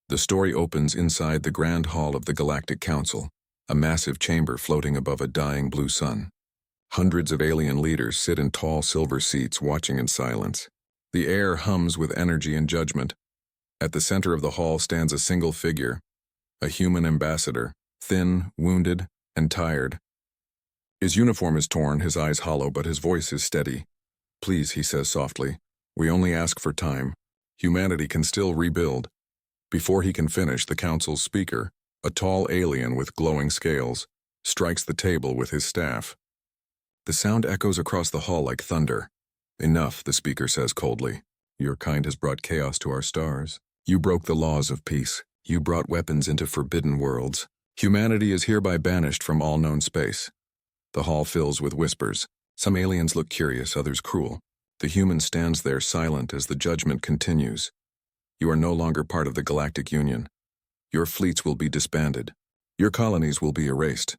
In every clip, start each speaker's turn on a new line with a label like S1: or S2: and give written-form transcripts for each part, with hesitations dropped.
S1: The story opens inside the Grand Hall of the Galactic Council, a massive chamber floating above a dying blue sun. Hundreds of alien leaders sit in tall silver seats watching in silence. The air hums with energy and judgment. At the center of the hall stands a single figure, a human ambassador, thin, wounded, and tired. His uniform is torn, his eyes hollow, but his voice is steady. "Please," he says softly, "we only ask for time. Humanity can still rebuild." Before he can finish, the council's speaker, a tall alien with glowing scales, strikes the table with his staff. The sound echoes across the hall like thunder. "Enough," the speaker says coldly. "Your kind has brought chaos to our stars. You broke the laws of peace. You brought weapons into forbidden worlds. Humanity is hereby banished from all known space." The hall fills with whispers. Some aliens look curious, others cruel. The human stands there silent as the judgment continues. "You are no longer part of the Galactic Union. Your fleets will be disbanded. Your colonies will be erased.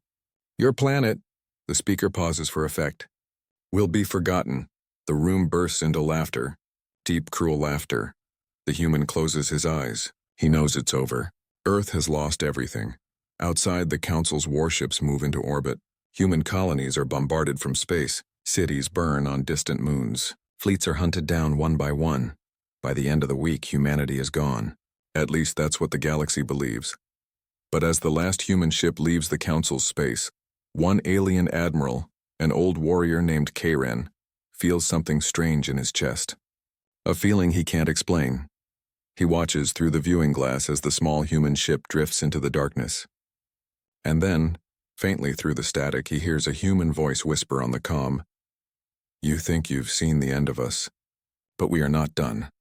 S1: Your planet," the speaker pauses for effect, "will be forgotten." The room bursts into laughter, deep, cruel laughter. The human closes his eyes. He knows it's over. Earth has lost everything. Outside, the Council's warships move into orbit. Human colonies are bombarded from space. Cities burn on distant moons. Fleets are hunted down one by one. By the end of the week, humanity is gone. At least that's what the galaxy believes. But as the last human ship leaves the Council's space, one alien admiral, an old warrior named Karen, feels something strange in his chest. A feeling he can't explain. He watches through the viewing glass as the small human ship drifts into the darkness. And then, faintly through the static, he hears a human voice whisper on the comm, "You think you've seen the end of us, but we are not done."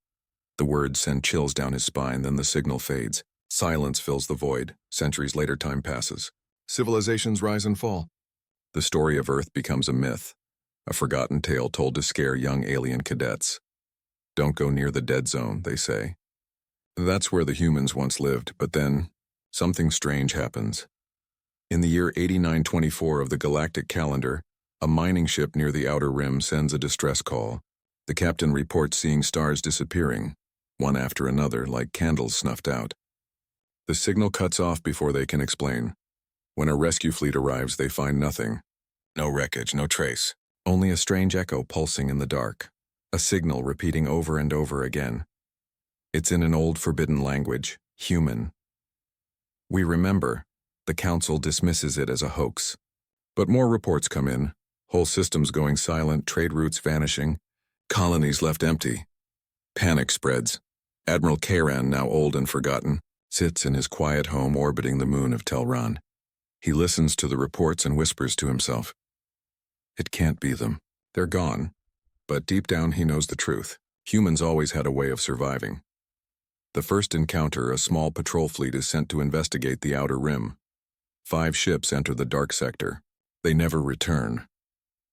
S1: The words send chills down his spine, then the signal fades. Silence fills the void. Centuries later, time passes. Civilizations rise and fall. The story of Earth becomes a myth, a forgotten tale told to scare young alien cadets. "Don't go near the dead zone," they say. That's where the humans once lived, but then something strange happens. In the year 8924 of the galactic calendar, a mining ship near the outer rim sends a distress call. The captain reports seeing stars disappearing, one after another, like candles snuffed out. The signal cuts off before they can explain. When a rescue fleet arrives, they find nothing. No wreckage, no trace. Only a strange echo pulsing in the dark. A signal repeating over and over again. It's in an old forbidden language, human. We remember. The Council dismisses it as a hoax. But more reports come in. Whole systems going silent, trade routes vanishing, colonies left empty. Panic spreads. Admiral Karen, now old and forgotten, sits in his quiet home orbiting the moon of Telran. He listens to the reports and whispers to himself. It can't be them. They're gone. But deep down he knows the truth. Humans always had a way of surviving. The first encounter, a small patrol fleet is sent to investigate the outer rim. 5 ships enter the dark sector. They never return.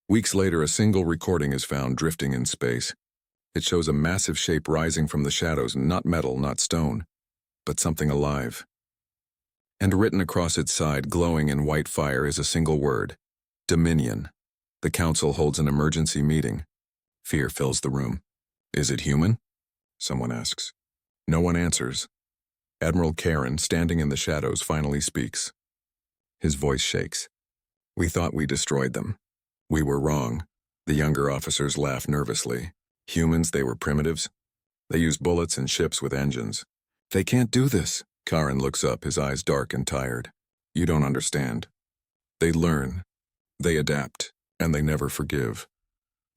S1: Weeks later, a single recording is found drifting in space. It shows a massive shape rising from the shadows, not metal, not stone, but something alive. And written across its side, glowing in white fire, is a single word: Dominion. The Council holds an emergency meeting. Fear fills the room. "Is it human?" someone asks. No one answers. Admiral Karen, standing in the shadows, finally speaks. His voice shakes. "We thought we destroyed them. We were wrong." The younger officers laugh nervously. Humans, they were primitives. They used bullets and ships with engines. "They can't do this." Karen looks up, his eyes dark and tired. "You don't understand. They learn. They adapt. And they never forgive."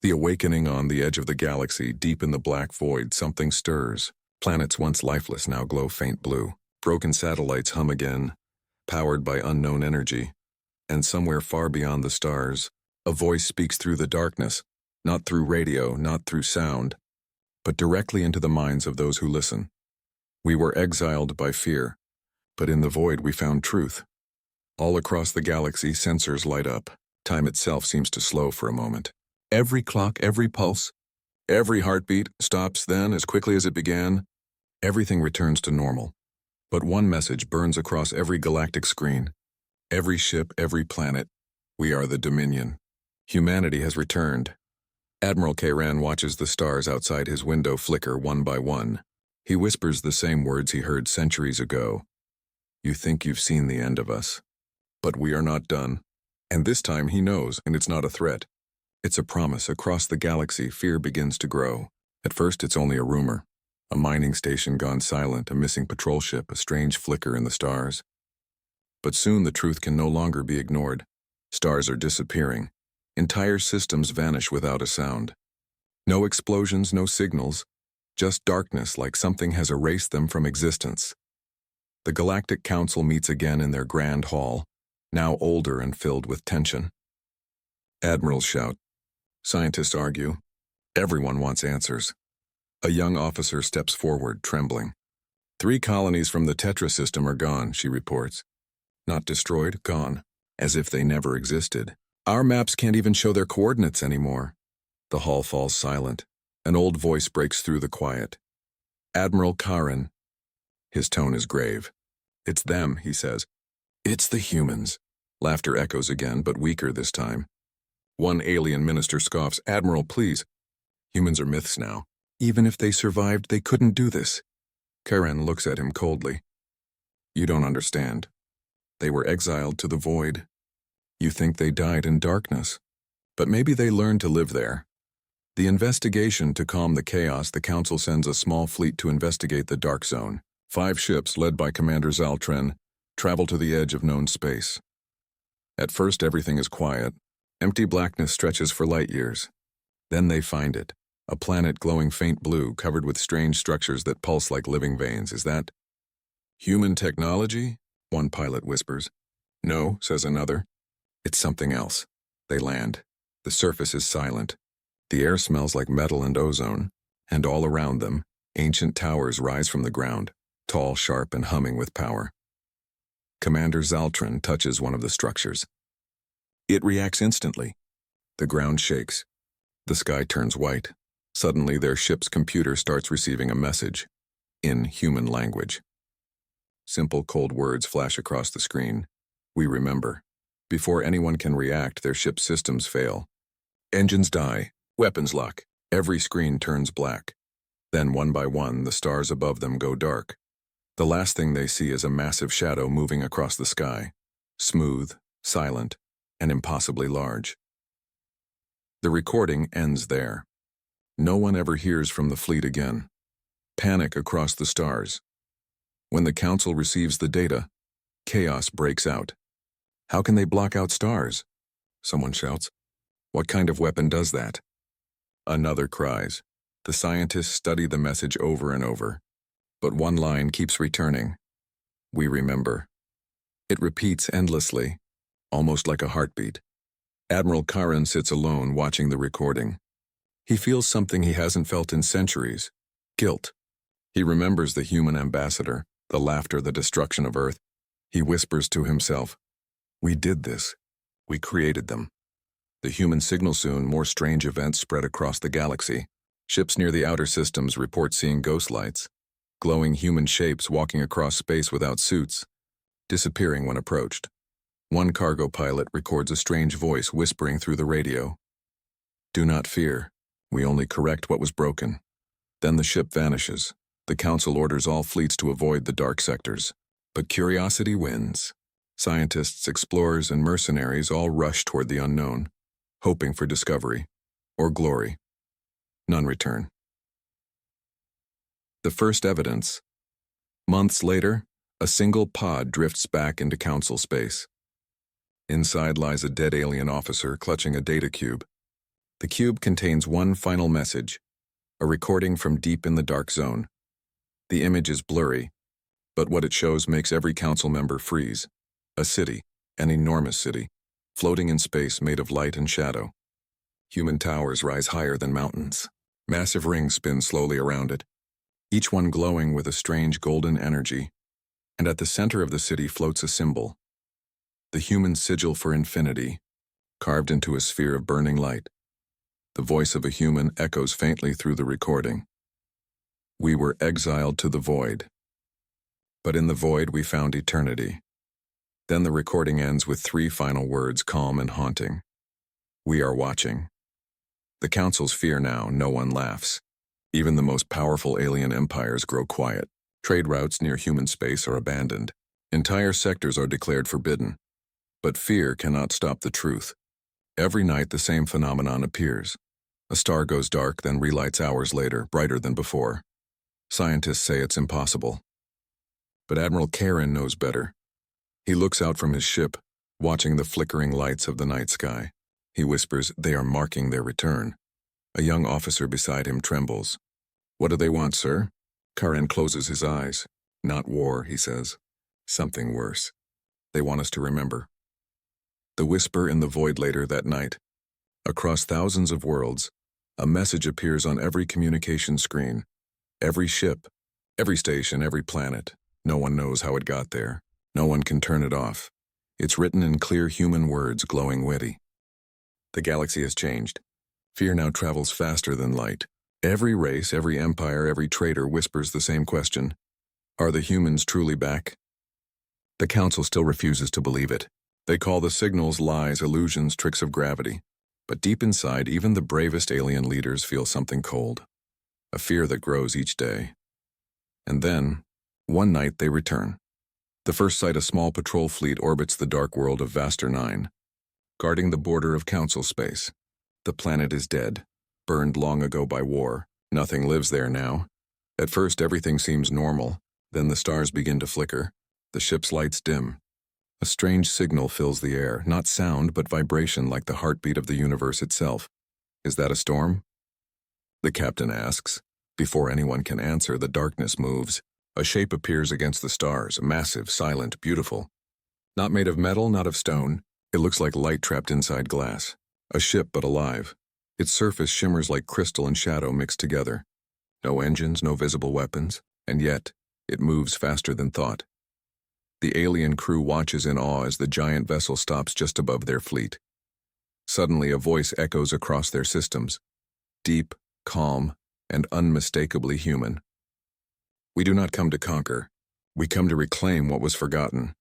S1: The awakening on the edge of the galaxy, deep in the black void, something stirs. Planets once lifeless now glow faint blue. Broken satellites hum again, powered by unknown energy. And somewhere far beyond the stars, a voice speaks through the darkness, not through radio, not through sound, but directly into the minds of those who listen. "We were exiled by fear, but in the void we found truth." All across the galaxy, sensors light up. Time itself seems to slow for a moment. Every clock, every pulse, every heartbeat stops then as quickly as it began. Everything returns to normal. But one message burns across every galactic screen. Every ship, every planet. We are the Dominion. Humanity has returned. Admiral Karen watches the stars outside his window flicker one by one. He whispers the same words he heard centuries ago. You think you've seen the end of us. But we are not done. And this time he knows, and it's not a threat. It's a promise. Across the galaxy, fear begins to grow. At first, it's only a rumor. A mining station gone silent, a missing patrol ship, a strange flicker in the stars. But soon the truth can no longer be ignored. Stars are disappearing. Entire systems vanish without a sound. No explosions, no signals. Just darkness, like something has erased them from existence. The Galactic Council meets again in their grand hall, now older and filled with tension. Admirals shout. Scientists argue. Everyone wants answers. A young officer steps forward, trembling. 3 colonies from the Tetra system are gone, she reports. Not destroyed, gone, as if they never existed. Our maps can't even show their coordinates anymore. The hall falls silent. An old voice breaks through the quiet. Admiral Karen. His tone is grave. It's them, he says. It's the humans. Laughter echoes again, but weaker this time. One alien minister scoffs. Admiral, please. Humans are myths now. Even if they survived, they couldn't do this. Karen looks at him coldly. You don't understand. They were exiled to the void. You think they died in darkness. But maybe they learned to live there. The investigation to calm the chaos, the Council sends a small fleet to investigate the Dark Zone. 5 ships, led by Commander Zaltren, travel to the edge of known space. At first, everything is quiet. Empty blackness stretches for light years. Then they find it. A planet glowing faint blue, covered with strange structures that pulse like living veins. Is that human technology? One pilot whispers. No, says another. It's something else. They land. The surface is silent. The air smells like metal and ozone, and all around them, ancient towers rise from the ground, tall, sharp, and humming with power. Commander Zaltren touches one of the structures. It reacts instantly. The ground shakes. The sky turns white. Suddenly, their ship's computer starts receiving a message, in human language. Simple, cold words flash across the screen. We remember. Before anyone can react, their ship's systems fail. Engines die. Weapons lock. Every screen turns black. Then, one by one, the stars above them go dark. The last thing they see is a massive shadow moving across the sky. Smooth, silent, and impossibly large. The recording ends there. No one ever hears from the fleet again. Panic across the stars. When the Council receives the data, chaos breaks out. How can they block out stars? Someone shouts. What kind of weapon does that? Another cries. The scientists study the message over and over. But one line keeps returning. We remember. It repeats endlessly, almost like a heartbeat. Admiral Karen sits alone watching the recording. He feels something he hasn't felt in centuries. Guilt. He remembers the human ambassador, the laughter, the destruction of Earth. He whispers to himself, we did this. We created them. The human signal soon, more strange events spread across the galaxy. Ships near the outer systems report seeing ghost lights, glowing human shapes walking across space without suits, disappearing when approached. One cargo pilot records a strange voice whispering through the radio. Do not fear. We only correct what was broken. Then the ship vanishes. The Council orders all fleets to avoid the dark sectors. But curiosity wins. Scientists, explorers, and mercenaries all rush toward the unknown, hoping for discovery or glory. None return. The first evidence. Months later, a single pod drifts back into Council space. Inside lies a dead alien officer clutching a data cube. The cube contains one final message, a recording from deep in the dark zone. The image is blurry, but what it shows makes every Council member freeze. A city, an enormous city, floating in space made of light and shadow. Human towers rise higher than mountains. Massive rings spin slowly around it, each one glowing with a strange golden energy. And at the center of the city floats a symbol, the human sigil for infinity, carved into a sphere of burning light. The voice of a human echoes faintly through the recording. We were exiled to the void, but in the void we found eternity. Then the recording ends with 3 final words, calm and haunting. We are watching. The Council's fear now, no one laughs. Even the most powerful alien empires grow quiet. Trade routes near human space are abandoned. Entire sectors are declared forbidden. But fear cannot stop the truth. Every night the same phenomenon appears. A star goes dark, then relights hours later, brighter than before. Scientists say it's impossible. But Admiral Karen knows better. He looks out from his ship, watching the flickering lights of the night sky. He whispers, "They are marking their return." A young officer beside him trembles. "What do they want, sir?" Karen closes his eyes. "Not war," he says. "Something worse. They want us to remember." The whisper in the void later that night. Across thousands of worlds, a message appears on every communication screen. Every ship, every station, every planet. No one knows how it got there. No one can turn it off. It's written in clear human words, glowing witty. The galaxy has changed. Fear now travels faster than light. Every race, every empire, every trader whispers the same question. Are the humans truly back? The Council still refuses to believe it. They call the signals lies, illusions, tricks of gravity. But deep inside, even the bravest alien leaders feel something cold. A fear that grows each day. And then, one night they return. The first sight, a small patrol fleet orbits the dark world of Vaster 9, guarding the border of Council space. The planet is dead, burned long ago by war. Nothing lives there now. At first everything seems normal, then the stars begin to flicker. The ship's lights dim. A strange signal fills the air, not sound but vibration like the heartbeat of the universe itself. Is that a storm? The captain asks. Before anyone can answer, the darkness moves. A shape appears against the stars, massive, silent, beautiful. Not made of metal, not of stone. It looks like light trapped inside glass. A ship, but alive. Its surface shimmers like crystal and shadow mixed together. No engines, no visible weapons, and yet, it moves faster than thought. The alien crew watches in awe as the giant vessel stops just above their fleet. Suddenly, a voice echoes across their systems. Deep, calm, and unmistakably human. "We do not come to conquer. We come to reclaim what was forgotten."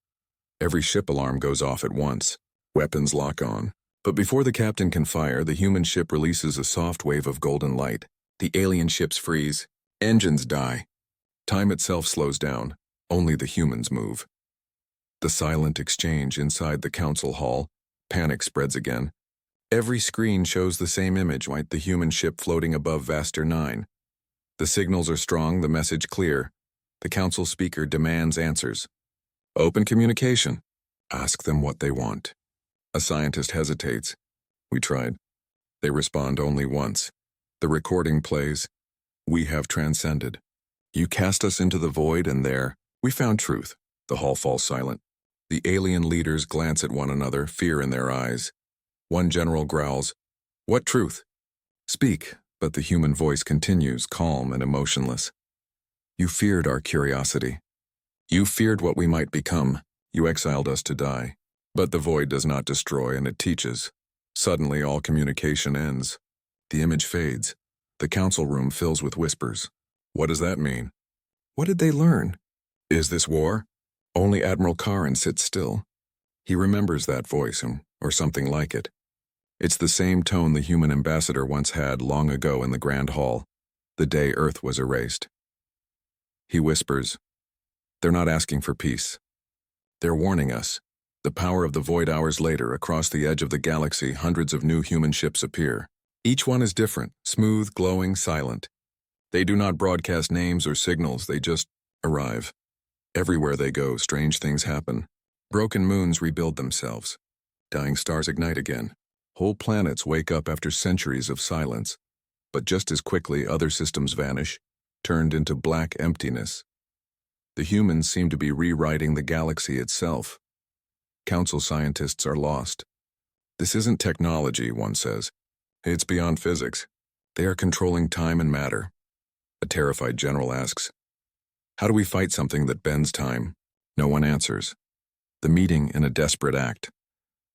S1: Every ship alarm goes off at once. Weapons lock on. But before the captain can fire, the human ship releases a soft wave of golden light. The alien ships freeze. Engines die. Time itself slows down. Only the humans move. The silent exchange inside the council hall. Panic spreads again. Every screen shows the same image, like the human ship floating above Vaster 9. The signals are strong, the message clear. The council speaker demands answers. Open communication. Ask them what they want. A scientist hesitates. We tried. They respond only once. The recording plays. We have transcended. You cast us into the void, and there, we found truth. The hall falls silent. The alien leaders glance at one another, fear in their eyes. One general growls, "What truth?" "Speak," but the human voice continues, calm and emotionless. "You feared our curiosity. You feared what we might become. You exiled us to die. But the void does not destroy, and it teaches." Suddenly, all communication ends. The image fades. The council room fills with whispers. What does that mean? What did they learn? Is this war? Only Admiral Karen sits still. He remembers that voice, or something like it. It's the same tone the human ambassador once had long ago in the Grand Hall, the day Earth was erased. He whispers, "They're not asking for peace. They're warning us." The power of the void. Hours later, across the edge of the galaxy, hundreds of new human ships appear. Each one is different, smooth, glowing, silent. They do not broadcast names or signals, they just arrive. Everywhere they go, strange things happen. Broken moons rebuild themselves. Dying stars ignite again. Whole planets wake up after centuries of silence. But just as quickly, other systems vanish, turned into black emptiness. The humans seem to be rewriting the galaxy itself. Council scientists are lost. This isn't technology, one says. It's beyond physics. They are controlling time and matter. A terrified general asks, "How do we fight something that bends time?" No one answers. The meeting in a desperate act.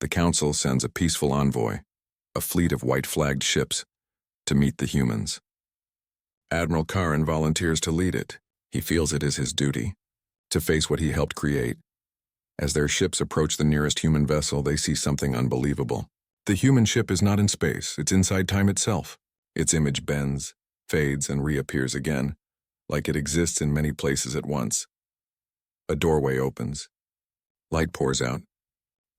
S1: The council sends a peaceful envoy, a fleet of white-flagged ships, to meet the humans. Admiral Karen volunteers to lead it. He feels it is his duty, to face what he helped create. As their ships approach the nearest human vessel, they see something unbelievable. The human ship is not in space, it's inside time itself. Its image bends, fades and reappears again, like it exists in many places at once. A doorway opens. Light pours out.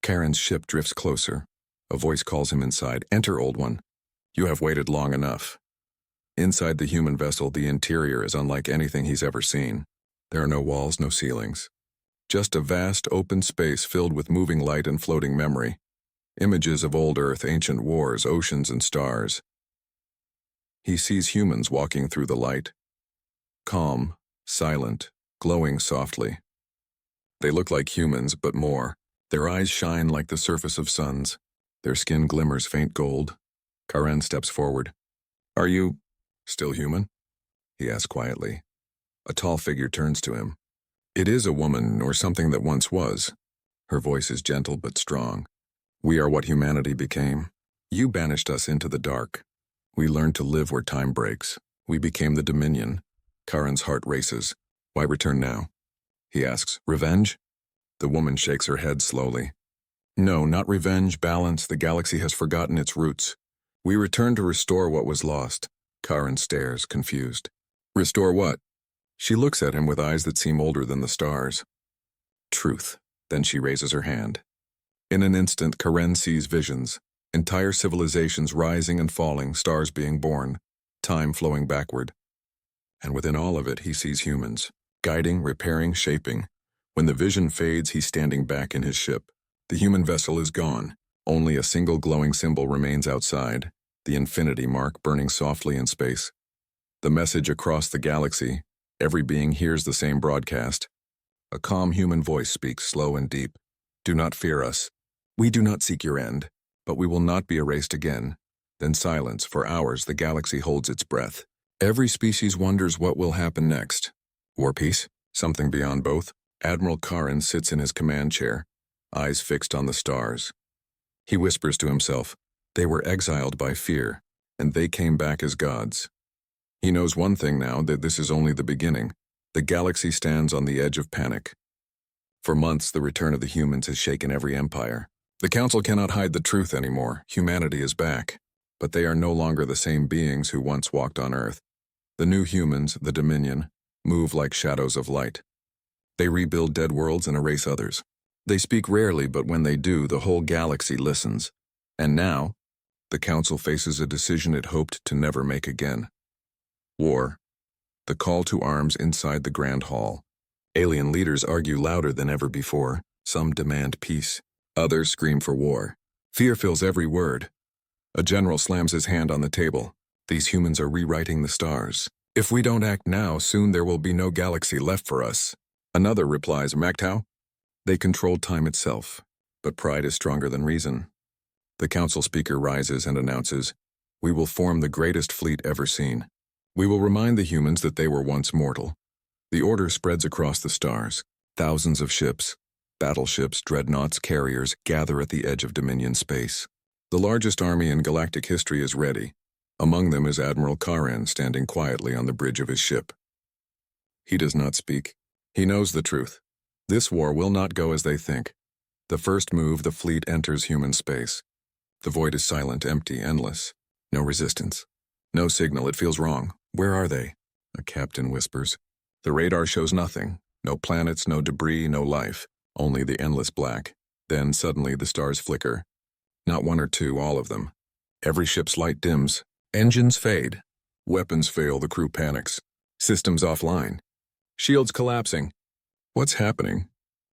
S1: Karen's ship drifts closer. A voice calls him inside. "Enter, old one. You have waited long enough." Inside the human vessel, the interior is unlike anything he's ever seen. There are no walls, no ceilings. Just a vast, open space filled with moving light and floating memory. Images of old Earth, ancient wars, oceans, and stars. He sees humans walking through the light. Calm, silent, glowing softly. They look like humans, but more. Their eyes shine like the surface of suns. Their skin glimmers faint gold. Karen steps forward. "Are you still human?" he asks quietly. A tall figure turns to him. It is a woman, or something that once was. Her voice is gentle but strong. "We are what humanity became. You banished us into the dark. We learned to live where time breaks. We became the Dominion." Karen's heart races. "Why return now?" he asks. "Revenge?" The woman shakes her head slowly. "No, not revenge, balance. The galaxy has forgotten its roots. We return to restore what was lost." Karen stares, confused. "Restore what?" She looks at him with eyes that seem older than the stars. "Truth." Then she raises her hand. In an instant, Karen sees visions. Entire civilizations rising and falling, stars being born, time flowing backward. And within all of it, he sees humans, guiding, repairing, shaping. When the vision fades, he's standing back in his ship. The human vessel is gone. Only a single glowing symbol remains outside, the infinity mark burning softly in space. The message across the galaxy, every being hears the same broadcast. A calm human voice speaks, slow and deep. "Do not fear us. We do not seek your end, but we will not be erased again." Then silence. For hours, the galaxy holds its breath. Every species wonders what will happen next. War, peace? Something beyond both? Admiral Karen sits in his command chair, eyes fixed on the stars. He whispers to himself, "They were exiled by fear, and they came back as gods." He knows one thing now, that this is only the beginning. The galaxy stands on the edge of panic. For months, the return of the humans has shaken every empire. The Council cannot hide the truth anymore. Humanity is back. But they are no longer the same beings who once walked on Earth. The new humans, the Dominion, move like shadows of light. They rebuild dead worlds and erase others. They speak rarely, but when they do, the whole galaxy listens. And now, the Council faces a decision it hoped to never make again. War. The call to arms inside the Grand Hall. Alien leaders argue louder than ever before. Some demand peace. Others scream for war. Fear fills every word. A general slams his hand on the table. "These humans are rewriting the stars. If we don't act now, soon there will be no galaxy left for us." Another replies, "Mactau?" They control time itself, but pride is stronger than reason. The council speaker rises and announces, "We will form the greatest fleet ever seen. We will remind the humans that they were once mortal." The order spreads across the stars. Thousands of ships, battleships, dreadnoughts, carriers, gather at the edge of Dominion space. The largest army in galactic history is ready. Among them is Admiral Karen standing quietly on the bridge of his ship. He does not speak. He knows the truth. This war will not go as they think. The first move, the fleet enters human space. The void is silent, empty, endless. No resistance. No signal. It feels wrong. "Where are they?" a captain whispers. The radar shows nothing. No planets, no debris, no life. Only the endless black. Then suddenly the stars flicker. Not one or two, all of them. Every ship's light dims. Engines fade. Weapons fail, the crew panics. Systems offline. Shields collapsing. What's happening?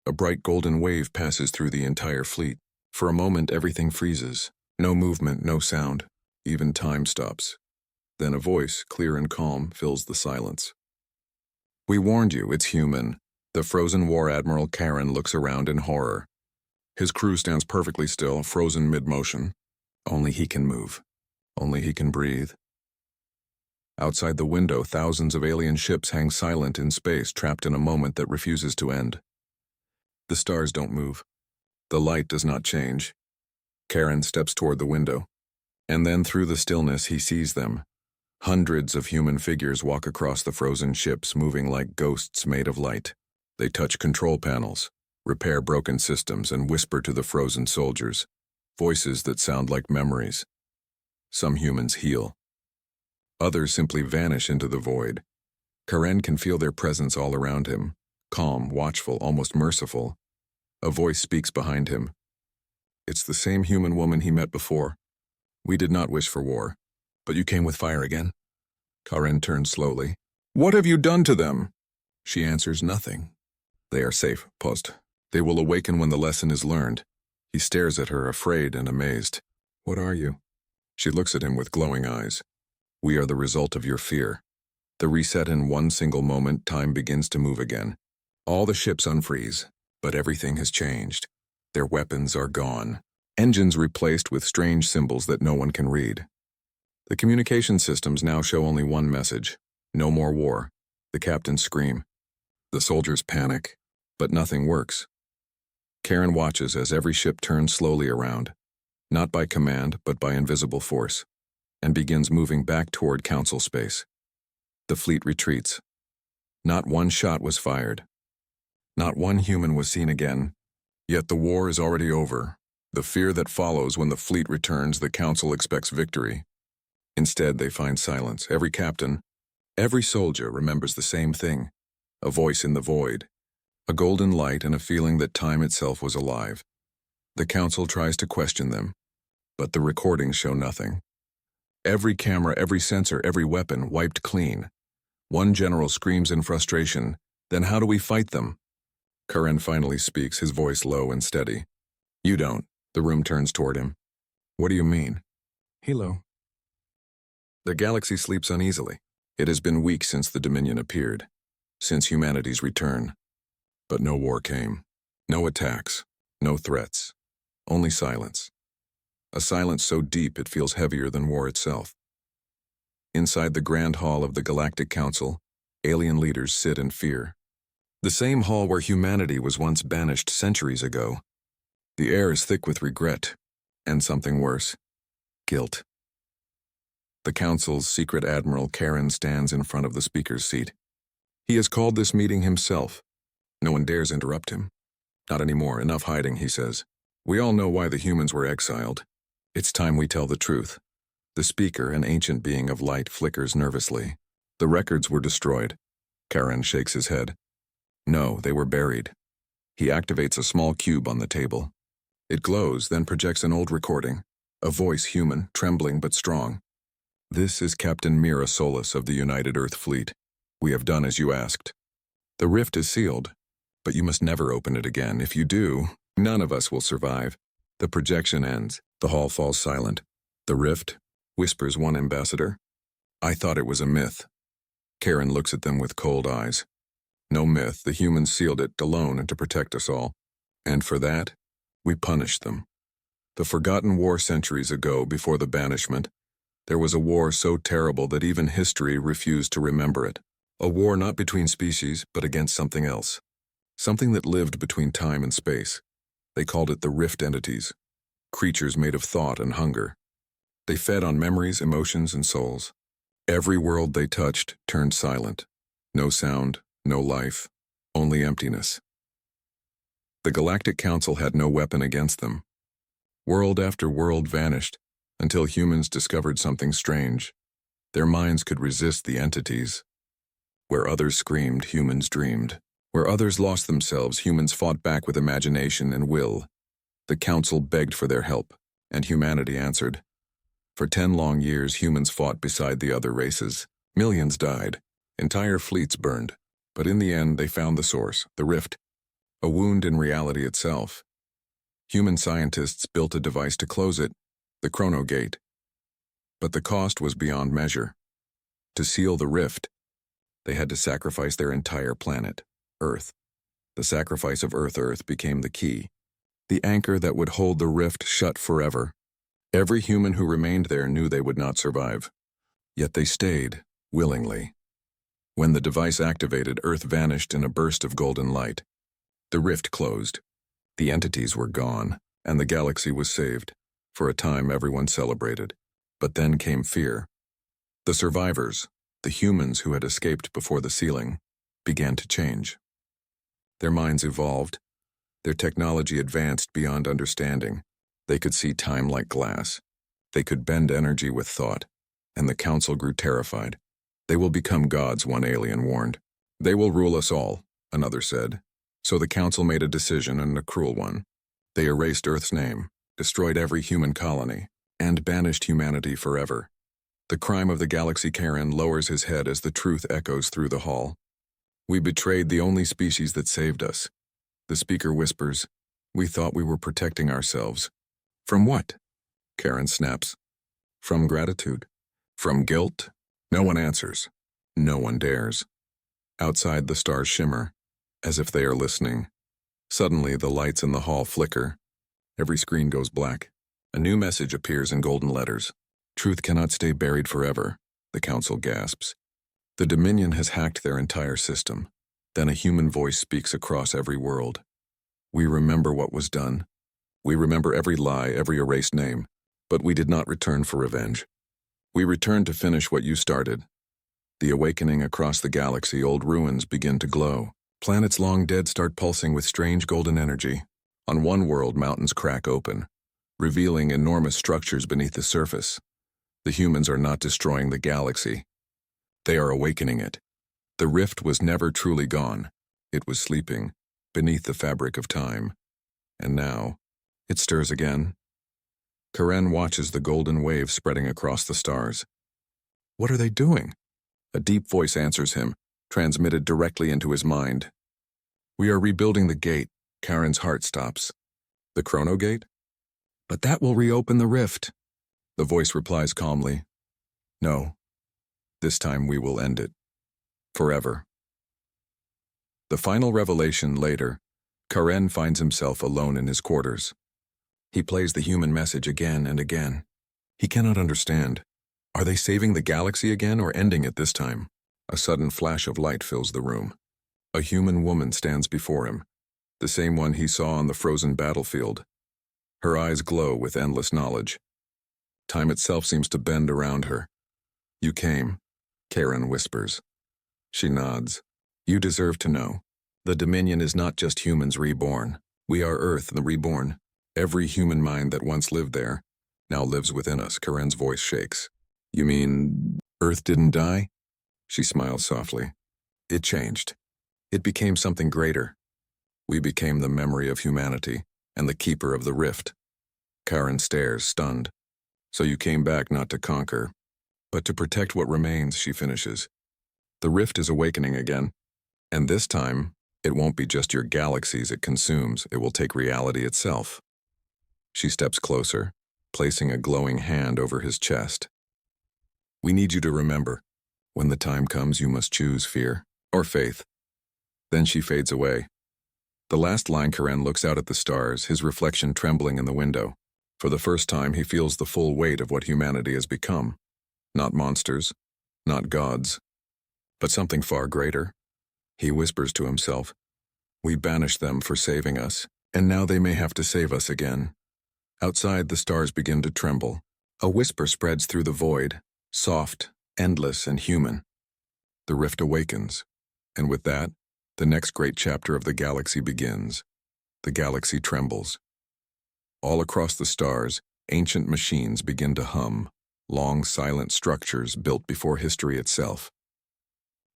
S1: A bright golden wave passes through the entire fleet. For a moment, everything freezes. No movement, no sound. Even time stops. Then a voice, clear and calm, fills the silence. "We warned you, it's human." The frozen war admiral Karen looks around in horror. His crew stands perfectly still, frozen mid-motion. Only he can move. Only he can breathe. Outside the window, thousands of alien ships hang silent in space, trapped in a moment that refuses to end. The stars don't move. The light does not change. Karen steps toward the window. And then through the stillness, he sees them. Hundreds of human figures walk across the frozen ships, moving like ghosts made of light. They touch control panels, repair broken systems, and whisper to the frozen soldiers, voices that sound like memories. Some humans heal. Others simply vanish into the void. Karen can feel their presence all around him, calm, watchful, almost merciful. A voice speaks behind him. It's the same human woman he met before. We did not wish for war, but you came with fire again. Karen turns slowly. What have you done to them? She answers nothing. They are safe, Post. They will awaken when the lesson is learned. He stares at her, afraid and amazed. What are you? She looks at him with glowing eyes. We are the result of your fear. The reset in one single moment, time begins to move again. All the ships unfreeze, but everything has changed. Their weapons are gone. Engines replaced with strange symbols that no one can read. The communication systems now show only one message. No more war. The captains scream. The soldiers panic, but nothing works. Karen watches as every ship turns slowly around, not by command but by invisible force, and begins moving back toward council space. The fleet retreats. Not one shot was fired. Not one human was seen again. Yet the war is already over. The fear that follows when the fleet returns, the council expects victory. Instead, they find silence. Every captain, every soldier remembers the same thing. A voice in the void. A golden light and a feeling that time itself was alive. The council tries to question them, but the recordings show nothing. Every camera, every sensor, every weapon wiped clean. One general screams in frustration, then how do we fight them? Karen finally speaks, his voice low and steady. You don't. The room turns toward him. What do you mean? Hello. The galaxy sleeps uneasily. It has been weeks since the Dominion appeared, since humanity's return. But no war came. No attacks. No threats. Only silence. A silence so deep it feels heavier than war itself. Inside the grand hall of the Galactic Council, alien leaders sit in fear. The same hall where humanity was once banished centuries ago. The air is thick with regret, and something worse, guilt. The Council's secret admiral Karen stands in front of the speaker's seat. He has called this meeting himself. No one dares interrupt him. Not anymore, enough hiding, he says. We all know why the humans were exiled. It's time we tell the truth. The speaker, an ancient being of light, flickers nervously. The records were destroyed. Karen shakes his head. No, they were buried. He activates a small cube on the table. It glows, then projects an old recording. A voice human, trembling but strong. This is Captain Mira Solis of the United Earth Fleet. We have done as you asked. The rift is sealed, but you must never open it again. If you do, none of us will survive. The projection ends. The hall falls silent. The rift, whispers one ambassador. I thought it was a myth. Karen looks at them with cold eyes. No myth, the humans sealed it alone and to protect us all. And for that, we punished them. The forgotten war centuries ago, before the banishment, there was a war so terrible that even history refused to remember it. A war not between species, but against something else. Something that lived between time and space. They called it the rift entities. Creatures made of thought and hunger. They fed on memories, emotions, and souls. Every world they touched turned silent. No sound, no life, only emptiness. The Galactic Council had no weapon against them. World after world vanished until humans discovered something strange. Their minds could resist the entities. Where others screamed, humans dreamed. Where others lost themselves, humans fought back with imagination and will. The Council begged for their help, and humanity answered. For 10 long years, humans fought beside the other races. Millions died. Entire fleets burned. But in the end, they found the source, the rift, a wound in reality itself. Human scientists built a device to close it, the chronogate. But the cost was beyond measure. To seal the rift, they had to sacrifice their entire planet, Earth. The sacrifice of Earth became the key, the anchor that would hold the rift shut forever. Every human who remained there knew they would not survive. Yet they stayed, willingly. When the device activated, Earth vanished in a burst of golden light. The rift closed. The entities were gone, and the galaxy was saved. For a time, everyone celebrated. But then came fear. The survivors, the humans who had escaped before the sealing, began to change. Their minds evolved. Their technology advanced beyond understanding. They could see time like glass. They could bend energy with thought. and the council grew terrified. They will become gods, one alien warned. They will rule us all, another said. So the council made a decision, and a cruel one. They erased Earth's name, destroyed every human colony, and banished humanity forever. The crime of the galaxy. Karen lowers his head as the truth echoes through the hall. We betrayed the only species that saved us. The speaker whispers, we thought we were protecting ourselves. From what? Karen snaps. From gratitude. From guilt? No one answers. No one dares. Outside, the stars shimmer, as if they are listening. Suddenly, the lights in the hall flicker. Every screen goes black. A new message appears in golden letters. Truth cannot stay buried forever, the council gasps. The Dominion has hacked their entire system. Then a human voice speaks across every world. We remember what was done. We remember every lie, every erased name. But we did not return for revenge. We returned to finish what you started. The awakening across the galaxy, old ruins begin to glow. Planets long dead start pulsing with strange golden energy. On one world, mountains crack open, revealing enormous structures beneath the surface. The humans are not destroying the galaxy. They are awakening it. The rift was never truly gone. It was sleeping beneath the fabric of time. And now, it stirs again. Karen watches the golden waves spreading across the stars. What are they doing? A deep voice answers him, transmitted directly into his mind. We are rebuilding the gate. Karen's heart stops. The Chrono Gate? But that will reopen the rift. The voice replies calmly. No. This time we will end it. Forever. The final revelation later, Karen finds himself alone in his quarters. He plays the human message again and again. He cannot understand. Are they saving the galaxy again or ending it this time? A sudden flash of light fills the room. A human woman stands before him, the same one he saw on the frozen battlefield. Her eyes glow with endless knowledge. Time itself seems to bend around her. You came, Karen whispers. She nods. You deserve to know. The Dominion is not just humans reborn. We are Earth, the reborn. Every human mind that once lived there now lives within us. Karen's voice shakes. You mean Earth didn't die? She smiles softly. It changed. It became something greater. We became the memory of humanity and the keeper of the rift. Karen stares, stunned. So you came back not to conquer, but to protect what remains, she finishes. The rift is awakening again, and this time, it won't be just your galaxies it consumes, it will take reality itself. She steps closer, placing a glowing hand over his chest. We need you to remember, when the time comes you must choose fear or faith. Then she fades away. The last line, Karen looks out at the stars, his reflection trembling in the window. For the first time he feels the full weight of what humanity has become. Not monsters, not gods, but something far greater. He whispers to himself, we banished them for saving us, and now they may have to save us again. Outside, the stars begin to tremble. A whisper spreads through the void, soft, endless, and human. The rift awakens, and with that, the next great chapter of the galaxy begins. The galaxy trembles. All across the stars, ancient machines begin to hum, long, silent structures built before history itself.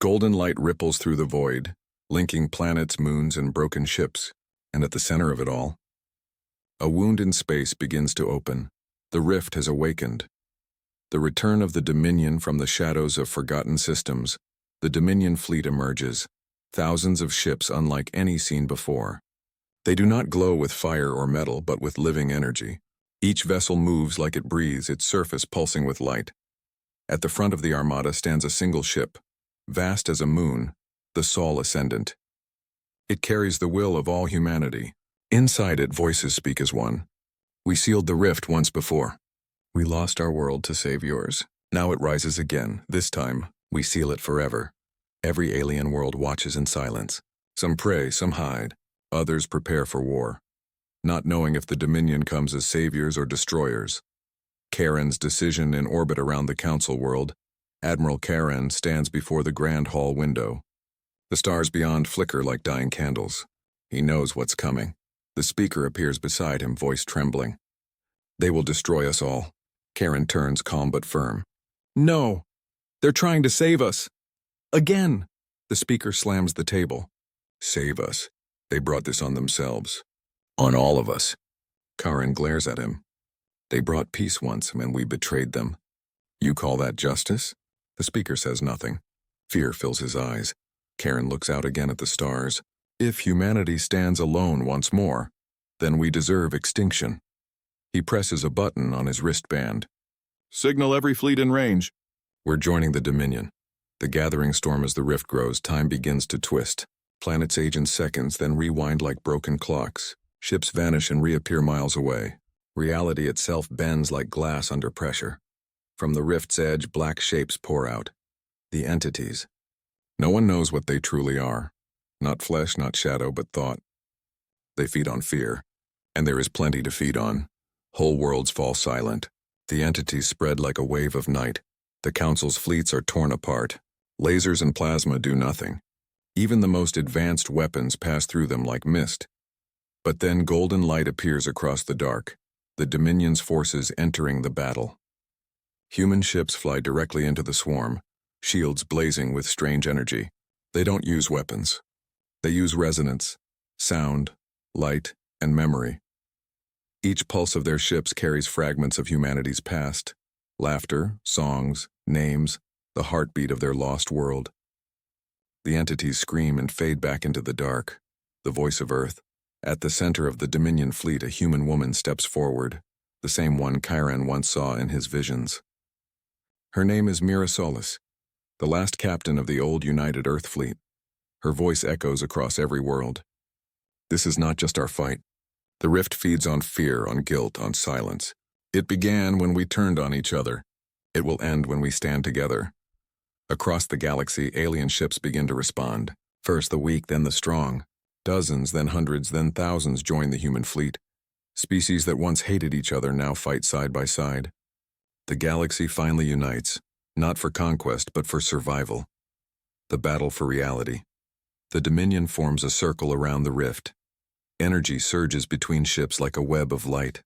S1: Golden light ripples through the void, linking planets, moons, and broken ships, and at the center of it all, a wound in space begins to open. The rift has awakened. The return of the Dominion from the shadows of forgotten systems, the Dominion fleet emerges, thousands of ships unlike any seen before. They do not glow with fire or metal, but with living energy. Each vessel moves like it breathes, its surface pulsing with light. At the front of the armada stands a single ship, vast as a moon, the Sol Ascendant. It carries the will of all humanity. Inside it, voices speak as one. We sealed the rift once before. We lost our world to save yours. Now it rises again. This time, we seal it forever. Every alien world watches in silence. Some pray, some hide. Others prepare for war, not knowing if the Dominion comes as saviors or destroyers. Karen's decision in orbit around the Council world. Admiral Karen stands before the Grand Hall window. The stars beyond flicker like dying candles. He knows what's coming. The speaker appears beside him, voice trembling. They will destroy us all. Karen turns calm but firm. No, they're trying to save us. Again. The speaker slams the table. Save us. They brought this on themselves. On all of us. Karen glares at him. They brought peace once, and we betrayed them. You call that justice? The speaker says nothing. Fear fills his eyes. Karen looks out again at the stars. If humanity stands alone once more, then we deserve extinction. He presses a button on his wristband. Signal every fleet in range. We're joining the Dominion. The gathering storm as the rift grows, time begins to twist. Planets age in seconds, then rewind like broken clocks. Ships vanish and reappear miles away. Reality itself bends like glass under pressure. From the rift's edge, black shapes pour out. The entities. No one knows what they truly are. Not flesh, not shadow, but thought. They feed on fear, and there is plenty to feed on. Whole worlds fall silent. The entities spread like a wave of night. The Council's fleets are torn apart. Lasers and plasma do nothing. Even the most advanced weapons pass through them like mist. But then golden light appears across the dark, the Dominion's forces entering the battle. Human ships fly directly into the swarm, shields blazing with strange energy. They don't use weapons. They use resonance, sound, light, and memory. Each pulse of their ships carries fragments of humanity's past, laughter, songs, names, the heartbeat of their lost world. The entities scream and fade back into the dark, the voice of Earth. At the center of the Dominion fleet, a human woman steps forward, the same one Chiron once saw in his visions. Her name is Mira Solis, the last captain of the old United Earth fleet. Her voice echoes across every world. This is not just our fight. The rift feeds on fear, on guilt, on silence. It began when we turned on each other. It will end when we stand together. Across the galaxy, alien ships begin to respond. First the weak, then the strong. Dozens, then hundreds, then thousands join the human fleet. Species that once hated each other now fight side by side. The galaxy finally unites, not for conquest, but for survival. The battle for reality. The Dominion forms a circle around the rift. Energy surges between ships like a web of light.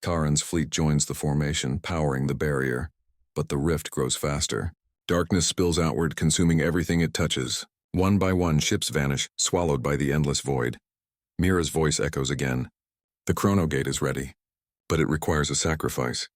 S1: Karen's fleet joins the formation, powering the barrier. But the rift grows faster. Darkness spills outward, consuming everything it touches. One by one, ships vanish, swallowed by the endless void. Mira's voice echoes again. The chronogate is ready, but it requires a sacrifice.